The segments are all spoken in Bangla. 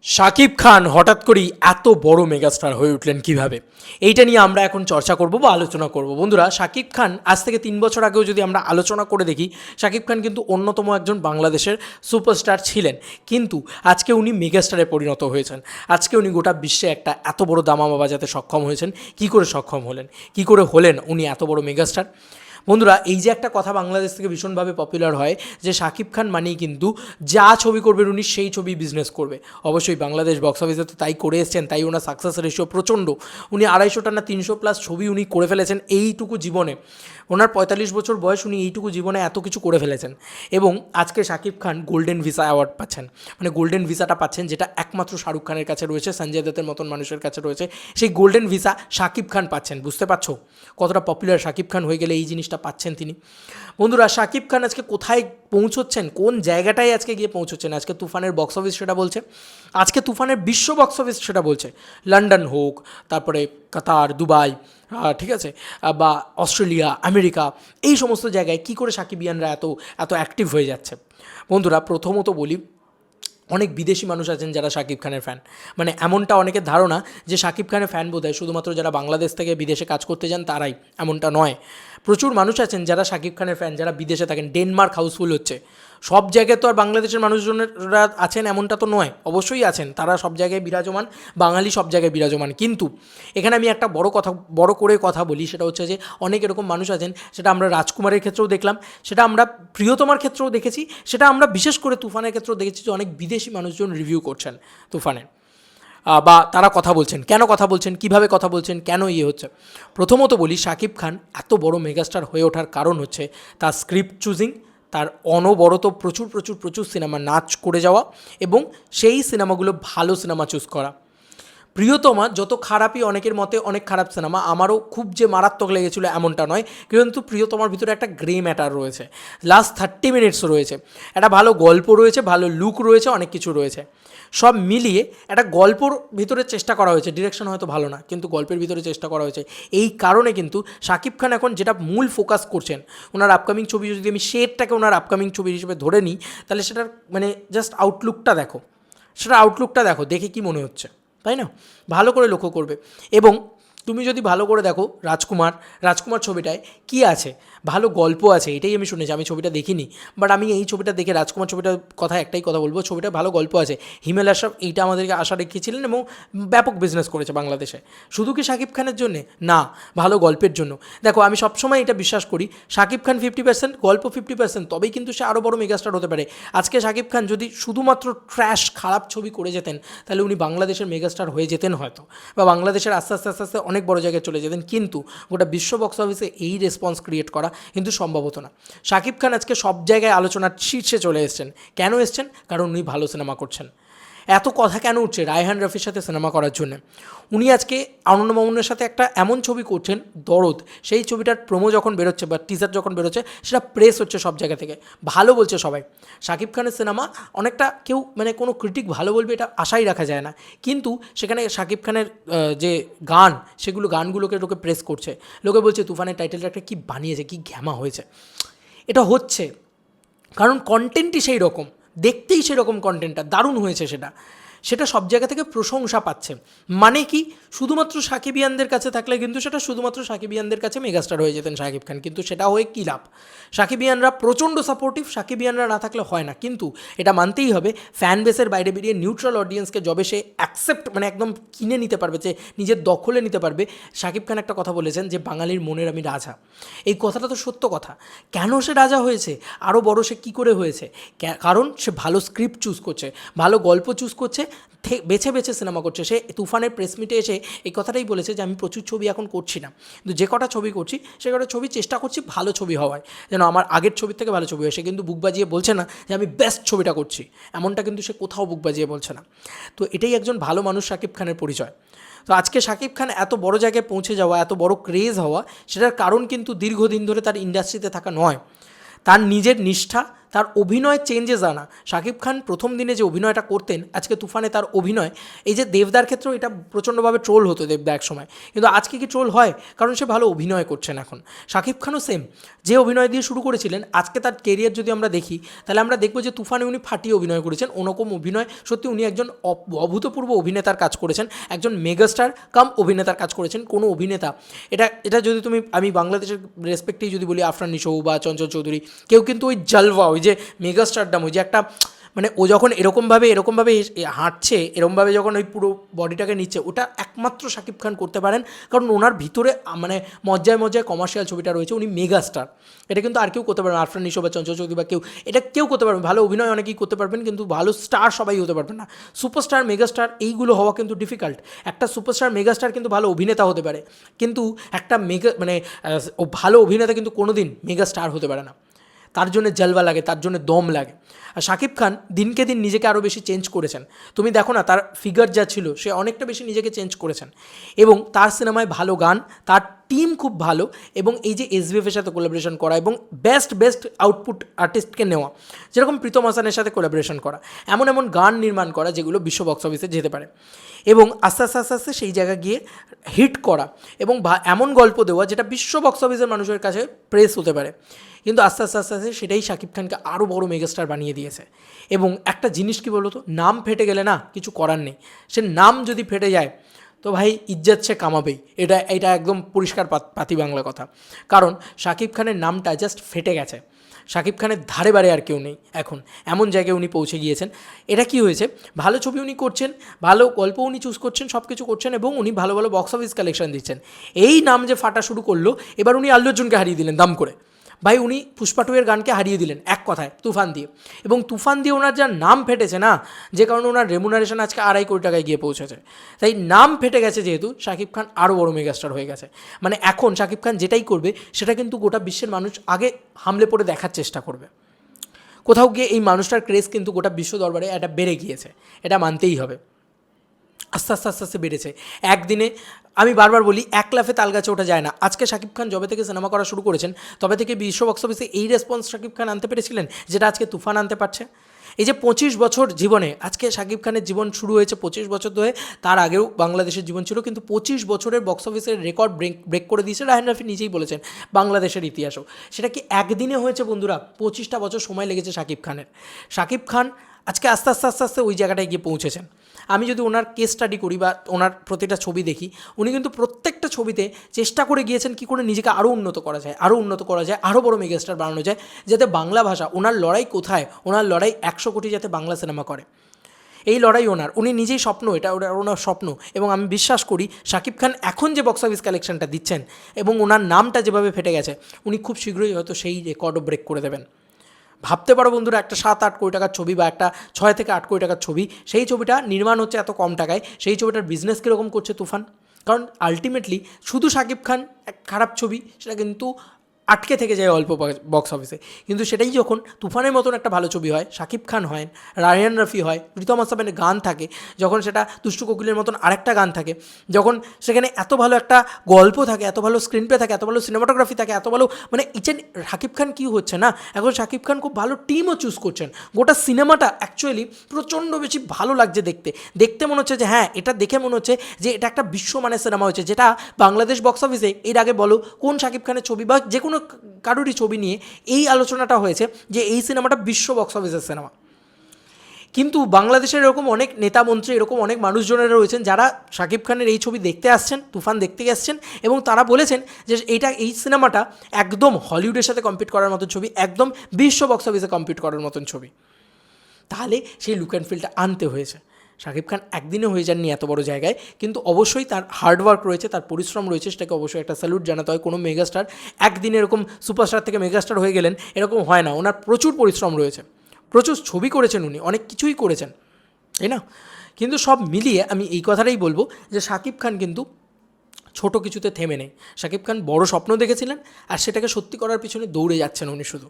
শাকিব খান হঠাৎ করেই এত বড় মেগাস্টার হয়ে উঠলেন কিভাবে, এইটা নিয়ে আমরা এখন চর্চা করব বা আলোচনা করব। বন্ধুরা, শাকিব খান আজ থেকে 3 বছর আগেও যদি আমরা আলোচনা করে দেখি, শাকিব খান কিন্তু অন্যতম একজন বাংলাদেশের সুপারস্টার ছিলেন, কিন্তু আজকে উনি মেগাস্টারে পরিণত হয়েছেন। আজকে উনি গোটা বিশ্বে একটা এত বড় দামামা বাজাতে সক্ষম হয়েছেন। কি করে সক্ষম হলেন, কি করে হলেন উনি এত বড় মেগাস্টার? বন্ধুরা, এই যে একটা কথা বাংলাদেশ থেকে ভীষণভাবে পপুলার হয় যে শাকিব খান মানেই কিন্তু যা ছবি করবেন উনি সেই ছবি বিজনেস করবে। অবশ্যই বাংলাদেশ বক্স অফিসে তো তাই করে এসছেন, তাই ওনার সাকসেস রেশিও প্রচণ্ড। উনি 250টা না 300+ ছবি উনি করে ফেলেছেন এইটুকু জীবনে। ওনার 45 বছর বয়স, উনি এইটুকু জীবনে এত কিছু করে ফেলেছেন। এবং আজকে Shakib Khan golden visa award পাচ্ছেন, মানে গোল্ডেন ভিসাটা পাচ্ছেন, যেটা একমাত্র শাহরুখ খানের কাছে রয়েছে, সঞ্জয় দত্তের মতন মানুষের কাছে রয়েছে। সেই গোল্ডেন ভিসা শাকিব খান পাচ্ছেন। বুঝতে পারছো কতটা পপুলার শাকিব খান হয়ে গেলে এই জিনিসটা পাচ্ছেন তিনি। বন্ধুরা, শাকিব খান আজকে কোথায় পৌঁছচ্ছেন, কোন জায়গাটায় আজকে গিয়ে পৌঁছচ্ছেন, আজকে তুফানের বক্স অফিস সেটা বলছে। আজকে তুফানের বিশ্ব বক্স অফিস সেটা বলছে। লন্ডন হোক, তারপরে কাতার, দুবাই, ঠিক আছে, বা অস্ট্রেলিয়া, আমেরিকা, এই সমস্ত জায়গায় কী করে সাকিবিয়ানরা এত এত অ্যাক্টিভ হয়ে যাচ্ছে। বন্ধুরা, প্রথমত বলি, অনেক বিদেশি মানুষ আছেন যারা শাকিব খানের ফ্যান। মানে এমনটা অনেকের ধারণা যে শাকিব খানের ফ্যান বোধহয় শুধুমাত্র যারা বাংলাদেশ থেকে বিদেশে কাজ করতে যান তারাই, এমনটা নয়। প্রচুর মানুষ আছেন যারা শাকিব খানের ফ্যান, যারা বিদেশে থাকেন। ডেনমার্ক হাউসফুল হচ্ছে। সব জায়গায় তো আর বাংলাদেশের মানুষজনেরা আছেন এমনটা তো নয়, অবশ্যই আছেন, তারা সব জায়গায় বিরাজমান, বাঙালি সব জায়গায় বিরাজমান। কিন্তু এখানে আমি একটা বড় করে কথা বলি, সেটা হচ্ছে যে অনেক এরকম মানুষ আছেন, সেটা আমরা রাজকুমারের ক্ষেত্রেও দেখলাম, সেটা আমরা প্রিয়তমার ক্ষেত্রেও দেখেছি, সেটা আমরা বিশেষ করে তুফানের ক্ষেত্রেও দেখেছি যে অনেক বিদেশি মানুষজন রিভিউ করছেন তুফানের, বা তারা কথা বলছেন, কেন কথা বলছেন, কিভাবে কথা বলছেন, কেন ইয়ে হচ্ছে। প্রথমত বলি, শাকিব খান এত বড় মেগাস্টার হয়ে ওঠার কারণ হচ্ছে তার স্ক্রিপ্ট চুজিং, তার অনবরত প্রচুর প্রচুর প্রচুর সিনেমা নাচ করে যাওয়া, এবং সেই সিনেমাগুলো ভালো সিনেমা চুজ করা। প্রিয়তমা যত খারাপই অনেকের মতে অনেক খারাপ সিনেমা, আমারও খুব যে মারাত্মক লেগেছিলো এমনটা নয়, কিন্তু প্রিয়তমার ভিতরে একটা গ্রে ম্যাটার রয়েছে। লাস্ট 30 মিনিটস রয়েছে, একটা ভালো গল্প রয়েছে, ভালো লুক রয়েছে, অনেক কিছু রয়েছে। সব মিলিয়ে একটা গল্পর ভিতরে চেষ্টা করা হয়েছে। ডিরেকশন হয়তো ভালো না, কিন্তু গল্পের ভিতরে চেষ্টা করা হয়েছে। এই কারণে কিন্তু শাকিব খান এখন যেটা মূল ফোকাস করছেন, ওনার আপকামিং ছবি, যদি আমি শেডটাকে ওনার আপকামিং ছবি হিসেবে ধরে নিই, তাহলে সেটার মানে জাস্ট আউটলুকটা দেখো, দেখে কি মনে হচ্ছে, তাই না? ভালো করে লক্ষ্য করবে। এবং তুমি যদি ভালো করে দেখো, রাজকুমার ছবিটায় কি আছে, ভালো গল্প আছে, এটাই আমি শুনেছি, আমি ছবিটা দেখিনি, বাট আমি এই ছবিটা দেখে রাজকুমার ছবিটার কথা একটাই কথা বলবো, ছবিটা ভালো গল্প আছে। হিমেল আশরাফ এইটা আমাদেরকে আশা রেখেছিলেন এবং ব্যাপক বিজনেস করেছে বাংলাদেশে। শুধু কি শাকিব খানের জন্যে না, ভালো গল্পের জন্য। দেখো, আমি সবসময় এটা বিশ্বাস করি, শাকিব খান 50%, গল্প 50%, তবেই কিন্তু সে আরও বড় মেগাস্টার হতে পারে। আজকে শাকিব খান যদি শুধুমাত্র ট্র্যাশ খারাপ ছবি করে যেতেন, তাহলে উনি বাংলাদেশের মেগাস্টার হয়ে যেতেন হয়তো, বা বাংলাদেশের আস্তে আস্তে আস্তে আস্তে অনেক বড় জায়গায় চলে যেতেন। কিন্তু গোটা বিশ্ব বক্স অফিসে এই রেসপন্স ক্রিয়েট করা কিন্তু সম্ভব হতো না। শাকিব খান আজকে সব জায়গায় আলোচনার শীর্ষে চলে এসেছেন। কেন এসছেন? কারণ উনি ভালো সিনেমা করছেন। এত কথা কেন উঠছে রায়হান রফির সাথে সিনেমা করার জন্য? উনি আজকে আনন্দ মামুনের সাথে একটা এমন ছবি করছেন, দরদ, সেই ছবিটার প্রোমো যখন বেরোচ্ছে বা টিজার যখন বেরোচ্ছে, সেটা প্রেস হচ্ছে সব জায়গা থেকে, ভালো বলছে সবাই। শাকিব খানের সিনেমা অনেকটা কেউ মানে কোনো ক্রিটিক ভালো বলবে এটা আশাই রাখা যায় না, কিন্তু সেখানে শাকিব খানের যে গান, গানগুলোকে লোকে প্রেস করছে, লোকে বলছে তুফানের টাইটেলটা একটা কী বানিয়েছে, কী ঘ্যামা হয়েছে। এটা হচ্ছে কারণ কন্টেন্টই সেই রকম, দেখতেই সেরকম, কন্টেন্টটা দারুণ হয়েছে, সেটা সব জায়গা থেকে প্রশংসা পাচ্ছে। মানে কি, শুধুমাত্র সাকিবিয়ানদের কাছে থাকলে কিন্তু সেটা শুধুমাত্র সাকিবিয়ানদের কাছে মেগাস্টার হয়ে যেতেন শাকিব খান, কিন্তু সেটা হয়ে কী লাভ? সাকিবিয়ানরা প্রচণ্ড সাপোর্টিভ, সাকিবিয়ানরা না থাকলে হয় না। কিন্তু এটা মানতেই হবে, ফ্যান বেসের বাইরে বেরিয়ে নিউট্রাল অডিয়েন্সকে যবে সে অ্যাকসেপ্ট, মানে একদম কিনে নিতে পারবে, যে নিজের দখলে নিতে পারবে। শাকিব খান একটা কথা বলেছেন যে বাঙালির মনের আমি রাজা। এই কথাটা তো সত্য কথা। কেন সে রাজা হয়েছে, আরও বড় সে কী করে হয়েছে? কারণ সে ভালো স্ক্রিপ্ট চুজ করছে, ভালো গল্প চুজ করছে, বেছে বেছে সিনেমা করছে। সে তুফানের প্রেস মিটে এসে এই কথাটাই বলেছে যে আমি প্রচুর ছবি এখন করছি না, কিন্তু যে কটা ছবি করছি সে কটা ছবি চেষ্টা করছি ভালো ছবি হওয়ায়, যেন আমার আগের ছবির থেকে ভালো ছবি হয়। সে কিন্তু বুক বাজিয়ে বলছে না যে আমি বেস্ট ছবিটা করছি, এমনটা কিন্তু সে কোথাও বুক বাজিয়ে বলছে না। তো এটাই একজন ভালো মানুষ শাকিব খানের পরিচয়। তো আজকে শাকিব খান এত বড় জায়গায় পৌঁছে যাওয়া, এত বড় ক্রেজ হওয়া, সেটার কারণ কিন্তু দীর্ঘদিন ধরে তার ইন্ডাস্ট্রিতে থাকা নয়, তার নিজের নিষ্ঠা, তার অভিনয় চেঞ্জেস আনা। শাকিব খান প্রথম দিনে যে অভিনয়টা করতেন, আজকে তুফানে তার অভিনয়, এই যে দেবদার ক্ষেত্রেও এটা প্রচণ্ডভাবে ট্রোল হতো দেবদা এক সময়, কিন্তু আজকে কি ট্রোল হয়? কারণ সে ভালো অভিনয় করছেন এখন। শাকিব খানও সেম, যে অভিনয় দিয়ে শুরু করেছিলেন, আজকে তার কেরিয়ার যদি আমরা দেখি তাহলে আমরা দেখব যে তুফানে উনি ফাটিয়ে অভিনয় করেছেন। ওরকম অভিনয় সত্যি উনি একজন অভূতপূর্ব অভিনেতার কাজ করেছেন, একজন মেগাস্টার কাম অভিনেতার কাজ করেছেন। কোনো অভিনেতা এটা এটা যদি আমি বাংলাদেশের রেসপেক্টেই যদি বলি, আফরান নিশো বা চঞ্চল চৌধুরী, কেউ কিন্তু ওই জালওয়া, ওই যে মেগাস্টারডাম, ওই যে একটা মানে ও যখন এরকমভাবে হাঁটছে, এরকমভাবে যখন ওই পুরো বডিটাকে নিচ্ছে, ওটা একমাত্র শাকিব খান করতে পারেন। কারণ ওনার ভিতরে মানে মজ্জায় মজ্জায় কমার্শিয়াল ছবিটা রয়েছে, উনি মেগাস্টার। এটা কিন্তু আর কেউ করতে পারবেন, আফরান নিশো বা চঞ্চল চৌধুরী বা কেউ, এটা কেউ করতে পারবেন। ভালো অভিনয় অনেকেই করতে পারবেন, কিন্তু ভালো স্টার সবাই হতে পারবেন না। সুপারস্টার, মেগাস্টার এইগুলো হওয়া কিন্তু ডিফিকাল্ট। একটা সুপারস্টার মেগাস্টার কিন্তু ভালো অভিনেতা হতে পারে, কিন্তু একটা ভালো অভিনেতা কিন্তু কোনো দিন মেগাস্টার হতে পারে না। তার জন্য জলবা লাগে, তার জন্য দম লাগে। আর শাকিব খান দিনকে দিন নিজেকে আরও বেশি চেঞ্জ করেছেন। তুমি দেখো না, তার ফিগার যা ছিল, সে অনেকটা বেশি নিজেকে চেঞ্জ করেছেন। এবং তার সিনেমায় ভালো গান, তার টিম খুব ভালো, এবং এই যে এসবিএফের সাথে কোলাবোরেশন করা এবং বেস্ট আউটপুট আর্টিস্টকে নেওয়া, যেরকম প্রীতম হাসানের সাথে কোলাবোরেশন করা, এমন এমন গান নির্মাণ করা যেগুলো বিশ্ব বক্স অফিসে যেতে পারে, এবং আস্তে আস্তে আস্তে আস্তে সেই জায়গা গিয়ে হিট করা, এবং এমন গল্প দেওয়া যেটা বিশ্ব বক্স অফিসের মানুষের কাছে প্রেস হতে পারে। কিন্তু আস্তে আস্তে আস্তে আস্তে সেটাই শাকিব খানকে আরও বড় মেগাস্টার বানিয়ে দিয়েছে। এবং একটা জিনিস কী বলো তো, নাম ফেটে গেলে না কিছু করার নেই। সে নাম যদি ফেটে যায় তো ভাই ইজ্জত সে কামাবেই, এটা একদম পরিষ্কার পাতি বাংলা কথা। কারণ শাকিব খানের নামটা জাস্ট ফেটে গেছে। শাকিব খানের ধারে বারে আর কেউ নেই এখন, এমন জায়গায় উনি পৌঁছে গিয়েছেন। এটা কি হয়েছে, ভালো ছবি উনি করছেন, ভালো গল্প উনি চুজ করছেন, সব কিছু করছেন, এবং উনি ভালো ভালো বক্স অফিস কালেকশন দিচ্ছেন। এই নাম যে ফাটা শুরু করলো, এবার উনি আল্লু অর্জুনকে হারিয়ে দিলেন দাম করে। ভাই উনি পুষ্পা 2 এর গানকে হারিয়ে দিলেন এক কথায়, তুফান দিয়ে। এবং তুফান দিয়ে ওনার যা নাম ফেটেছে না, যে কারণে ওনার রেমুনারেশন আজকে 2.5 কোটি টাকায় গিয়ে পৌঁছেছে। তাই নাম ফেটে গেছে যেহেতু, শাকিব খান আরও বড় মেগাস্টার হয়ে গেছে। মানে এখন শাকিব খান যেটাই করবে সেটা কিন্তু গোটা বিশ্বের মানুষ আগে হামলে পড়ে দেখার চেষ্টা করবে। কোথাও গিয়ে এই মানুষটার ক্রেজ কিন্তু গোটা বিশ্ব দরবারে এটা বেড়ে গিয়েছে, এটা মানতেই হবে। আস্তে আস্তে আস্তে আস্তে বেড়েছে। একদিনে আমি বারবার বলি, এক লাফে তাল গাছে ওঠা যায় না। আজকে শাকিব খান যবে থেকে সিনেমা করা শুরু করেছেন, তবে থেকে বিশ্ব বক্স অফিসে এই রেসপন্স শাকিব খান আনতে পেরেছিলেন, যেটা আজকে তুফান আনতে পারছে। এই যে 25 বছর জীবনে, আজকে শাকিব খানের জীবন শুরু হয়েছে 25 বছর ধরে, তার আগেও বাংলাদেশের জীবন ছিল, কিন্তু 25 বছরের বক্স অফিসের রেকর্ড ব্রেক করে দিয়েছে। রায়হান রাফি নিজেই বলেছেন বাংলাদেশের ইতিহাসও। সেটা কি একদিনে হয়েছে বন্ধুরা? 25টা বছর সময় লেগেছে শাকিব খানের। শাকিব খান আজকে আস্তে আস্তে আস্তে আস্তে ওই জায়গাটায় গিয়ে পৌঁছেছেন। আমি যদি ওনার কেস স্টাডি করি বা ওনার প্রতিটা ছবি দেখি, উনি কিন্তু প্রত্যেকটা ছবিতে চেষ্টা করে গিয়েছেন কী করে নিজেকে আরও উন্নত করা যায়, আরও বড় মেগাস্টার বানানো যায়, যাতে বাংলা ভাষা, ওনার লড়াই কোথায়, ওনার লড়াই 100 কোটি যাতে বাংলা সিনেমা করে, এই লড়াই ওনার। উনি নিজেই স্বপ্ন, এটা ওনার স্বপ্ন। এবং আমি বিশ্বাস করি শাকিব খান এখন যে বক্স অফিস কালেকশনটা দিচ্ছেন এবং ওনার নামটা যেভাবে ফেটে গেছে, উনি খুব শীঘ্রই হয়তো সেই রেকর্ডও ব্রেক করে দেবেন। ভাবতে পারো বন্ধুরা, একটা 7-8 কোটি টাকার ছবি বা একটা 6 থেকে 8 কোটি টাকার ছবি, সেই ছবিটা নির্মাণ হচ্ছে এত কম টাকায়, সেই ছবিটার বিজনেস কীরকম করছে তুফান। কারণ আলটিমেটলি শুধু শাকিব খান এক খারাপ ছবি, সেটা কিন্তু আটকে থেকে যায় অল্প বক্স অফিসে। কিন্তু সেটাই যখন তুফানের মতন একটা ভালো ছবি হয়, শাকিব খান হয়, রায়হান রাফি হয়, প্রীতম হাসানের গান থাকে, যখন সেটা দুষ্টু কোকিলের মতন আরেকটা গান থাকে, যখন সেখানে এত ভালো একটা গল্প থাকে, এত ভালো স্ক্রিন প্লে থাকে, এত ভালো সিনেমাটোগ্রাফি থাকে, এত ভালো মানে শাকিব খান কী হচ্ছে না, এখন শাকিব খান খুব ভালো টিমও চুজ করছেন। গোটা সিনেমাটা অ্যাকচুয়ালি প্রচণ্ড বেশি ভালো লাগছে দেখতে মনে হচ্ছে যে হ্যাঁ, এটা দেখে মনে হচ্ছে যে এটা একটা বিশ্বমানের সিনেমা হয়েছে, যেটা বাংলাদেশ বক্স অফিসে এর আগে বলো কোন শাকিব খানের ছবি বা যে কোনো কারোরই ছবি নিয়ে এই আলোচনাটা হয়েছে যে এই সিনেমাটা বিশ্ব বক্স অফিসের সিনেমা। কিন্তু বাংলাদেশের এরকম অনেক নেতা মন্ত্রী, এরকম অনেক মানুষজনেরা রয়েছেন যারা শাকিব খানের এই ছবি দেখতে আসছেন, তুফান দেখতে আসছেন, এবং তারা বলেছেন যে এই সিনেমাটা একদম হলিউডের সাথে কম্পিট করার মতন ছবি, একদম বিশ্ব বক্স অফিসে কম্পিট করার মতন ছবি। তাহলে সেই লুক অ্যান্ড ফিলটা আনতে হয়েছে। শাকিব খান একদিনে হয়ে যাননি এত বড় জায়গায়, কিন্তু অবশ্যই তার হার্ডওয়ার্ক রয়েছে, তার পরিশ্রম রয়েছে, সেটাকে অবশ্যই একটা স্যালুট জানাতে হয়। কোনো মেগাস্টার একদিনে এরকম সুপারস্টার থেকে মেগাস্টার হয়ে গেলেন এরকম হয় না। ওনার প্রচুর পরিশ্রম রয়েছে, প্রচুর ছবি করেছেন, উনি অনেক কিছুই করেছেন, তাই না? কিন্তু সব মিলিয়ে আমি এই কথাটাই বলবো যে শাকিব খান কিন্তু ছোট কিছুতে থেমে নেই। শাকিব খান বড় স্বপ্ন দেখেছিলেন, আর সেটাকে সত্যি করার পিছনে দৌড়ে যাচ্ছেন উনি শুধু।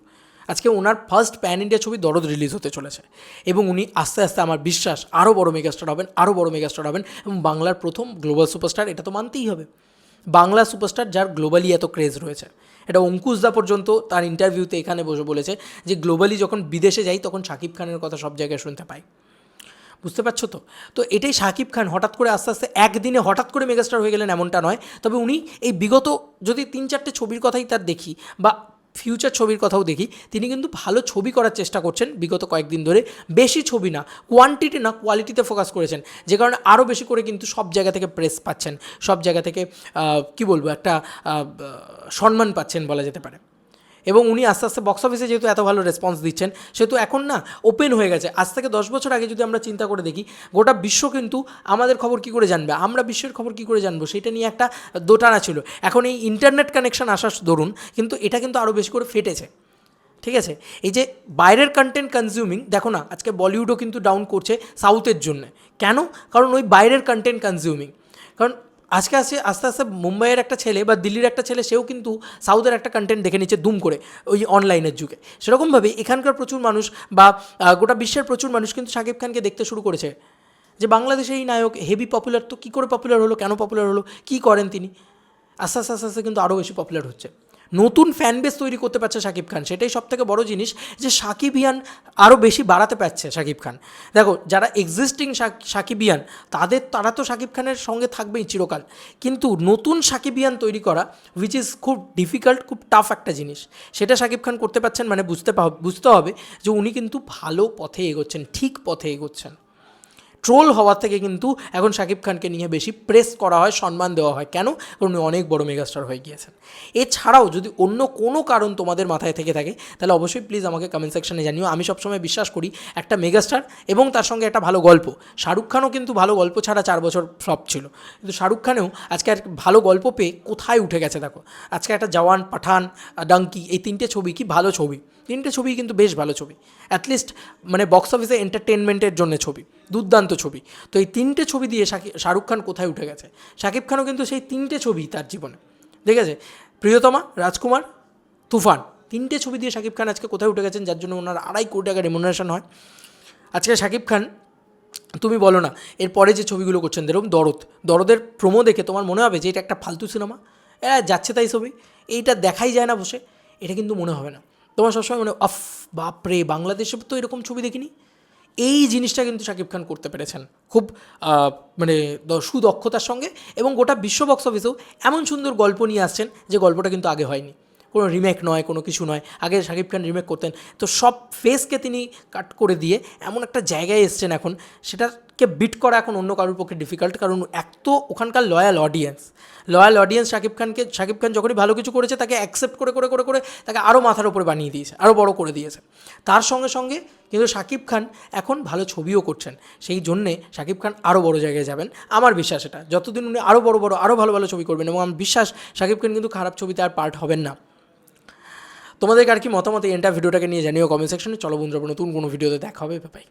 আজকে ওনার ফার্স্ট প্যান ইন্ডিয়া ছবি দরদ রিলিজ হতে চলেছে, এবং উনি আস্তে আস্তে আমার বিশ্বাস আরও বড় মেগাস্টার হবেন এবং বাংলার প্রথম গ্লোবাল সুপারস্টার, এটা তো মানতেই হবে। বাংলা সুপারস্টার যার গ্লোবালি এত ক্রেজ রয়েছে। এটা অঙ্কুশদা পর্যন্ত তার ইন্টারভিউতে এখানে বসে বলেছে যে গ্লোবালি যখন বিদেশে যাই তখন শাকিব খানের কথা সব জায়গায় শুনতে পাই। বুঝতে পারছো তো? তো এটাই শাকিব খান হঠাৎ করে আস্তে আস্তে একদিনে হঠাৎ করে মেগাস্টার হয়ে গেলেন এমনটা নয়। তবে উনি এই বিগত যদি 3-4টে ছবির কথাই তার দেখি বা ফিউচার ছবির কথাও দেখি, তিনি কিন্তু ভালো ছবি করার চেষ্টা করছেন বিগত কয়েকদিন ধরে। বেশি ছবি না, কোয়ান্টিটি না কোয়ালিটিতে ফোকাস করেছেন, যে কারণে আরও বেশি করে কিন্তু সব জায়গা থেকে প্রেস পাচ্ছেন, সব জায়গা থেকে কী বলবো একটা সম্মান পাচ্ছেন বলা যেতে পারে। এবং উনি আস্তে আস্তে বক্স অফিসে যেহেতু এত ভালো রেসপন্স দিচ্ছেন, সেহেতু এখন না ওপেন হয়ে গেছে। আজ থেকে 10 বছর আগে যদি আমরা চিন্তা করে দেখি, গোটা বিশ্ব কিন্তু আমাদের খবর কী করে জানবে, আমরা বিশ্বের খবর কী করে জানবো, সেটা নিয়ে একটা দোটানা ছিল। এখন এই ইন্টারনেট কানেকশন আসার দরুন কিন্তু এটা কিন্তু আরও বেশি করে ফেটেছে। ঠিক আছে, এই যে বাইরের কন্টেন্ট কনজিউমিং, দেখো না আজকে বলিউডও কিন্তু ডাউন করছে সাউথের জন্য। কেন? কারণ ওই বাইরের কন্টেন্ট কনজিউমিং। কারণ আজকে আস্তে আস্তে মুম্বাইয়ের একটা ছেলে বা দিল্লির একটা ছেলে, সেও কিন্তু সাউথের একটা কন্টেন্ট দেখে নিচ্ছে দুম করে ওই অনলাইনের যুগে। সেরকমভাবে এখানকার প্রচুর মানুষ বা গোটা বিশ্বের প্রচুর মানুষ কিন্তু শাকিব খানকে দেখতে শুরু করেছে, যে বাংলাদেশে এই নায়ক হেভি পপুলার, তো কী করে পপুলার হলো, কেন পপুলার হলো, কী করেন তিনি। আস্তে আস্তে আস্তে আস্তে কিন্তু আরও বেশি পপুলার হচ্ছে, নতুন ফ্যান বেস তৈরি করতে পারছে শাকিব খান। সেটাই সবথেকে বড় জিনিস, যে সাকিবিয়ান আরও বেশি বাড়াতে পারছে শাকিব খান। দেখো, যারা এক্সিস্টিং সাকিবিয়ান তারা তো শাকিব খানের সঙ্গে থাকবেই চিরকাল, কিন্তু নতুন সাকিবিয়ান তৈরি করা উইচ ইজ খুব ডিফিকাল্ট, খুব টাফ একটা জিনিস। সেটা শাকিব খান করতে পারছেন, মানে বুঝতে হবে যে উনি কিন্তু ভালো পথে এগোচ্ছেন, ঠিক পথে এগোচ্ছেন। ট্রোল হওয়ার থেকে কিন্তু এখন শাকিব খানকে নিয়ে বেশি প্রেস করা হয়, সম্মান দেওয়া হয়। কেন? কারণ উনি অনেক বড় মেগাস্টার হয়ে গিয়েছেন। এছাড়াও যদি অন্য কোনো কারণ তোমাদের মাথায় থেকে থাকে, তাহলে অবশ্যই প্লিজ আমাকে কমেন্ট সেকশনে জানিও। আমি সবসময় বিশ্বাস করি একটা মেগাস্টার এবং তার সঙ্গে একটা ভালো গল্প। শাহরুখ খানও কিন্তু ভালো গল্প ছাড়া 4 বছর ফ্লপ ছিল, কিন্তু শাহরুখ খানেও আজকে আর ভালো গল্প পেয়ে কোথায় উঠে গেছে দেখো। আজকে একটা জওয়ান, পাঠান, ডাঙ্কি, এই 3টে ছবি কি ভালো ছবি, 3টে ছবি কিন্তু বেশ ভালো ছবি, অ্যাটলিস্ট মানে বক্স অফিসে এন্টারটেনমেন্টের জন্য ছবি, দুর্দান্ত ছবি। তো এই 3টে ছবি দিয়ে শাহরুখ খান কোথায় উঠে গেছে, শাকিব খানও কিন্তু সেই 3টে ছবি তার জীবনে, ঠিক আছে, প্রিয়তমা, রাজকুমার, তুফান, 3টে ছবি দিয়ে শাকিব খান আজকে কোথায় উঠে গেছেন, যার জন্য ওনার 2.5 কোটি টাকা রেমুনারেশন হয়। আজকে শাকিব খান, তুমি বলো না, এরপরে যে ছবিগুলো করছেন, যেরকম দরদের প্রোমো দেখে তোমার মনে হবে যে এটা একটা ফালতু সিনেমা, যাচ্ছে তাই ছবি, এইটা দেখাই যায় না বসে, এটা কিন্তু মনে হবে না। তোমার সবসময় মনে অফ, বাপরে, বাংলাদেশে তো এরকম ছবি দেখিনি। এই জিনিসটা কিন্তু শাকিব খান করতে পেরেছেন খুব মানে সুদক্ষতার সঙ্গে, এবং গোটা বিশ্ব বক্স অফিসেও এমন সুন্দর গল্প নিয়ে আসছেন যে গল্পটা কিন্তু আগে হয়নি। কোনো রিমেক নয়, কোনো কিছু নয়। আগে শাকিব খান রিমেক করতেন, তো সব ফেসকে তিনি কাট করে দিয়ে এমন একটা জায়গায় এসছেন এখন, সেটাকে বিট করা এখন অন্য কারোর পক্ষে ডিফিকাল্ট। কারণ এক তো ওখানকার লয়াল অডিয়েন্স শাকিব খান যখনই ভালো কিছু করেছে তাকে অ্যাকসেপ্ট করে করে করে করে তাকে আরও মাথার উপরে বানিয়ে দিয়েছে, আরও বড় করে দিয়েছে। তার সঙ্গে সঙ্গে কিন্তু শাকিব খান এখন ভালো ছবিও করছেন, সেই জন্যে শাকিব খান আরও বড় জায়গায় যাবেন, আমার বিশ্বাস এটা। যতদিন উনি আরও বড় আরও ভালো ভালো ছবি করবেন, এবং আমার বিশ্বাস শাকিব খান কিন্তু খারাপ ছবিতে আর পার্ট হবেন না। তোমাদেরকে আর কি মতামত এই ভিডিওটাকে নিয়ে জানিও কমেন্ট সেকশনে। চলো বন্ধুরা, নতুন কোনো ভিডিওতে দেখা হবে, বাই।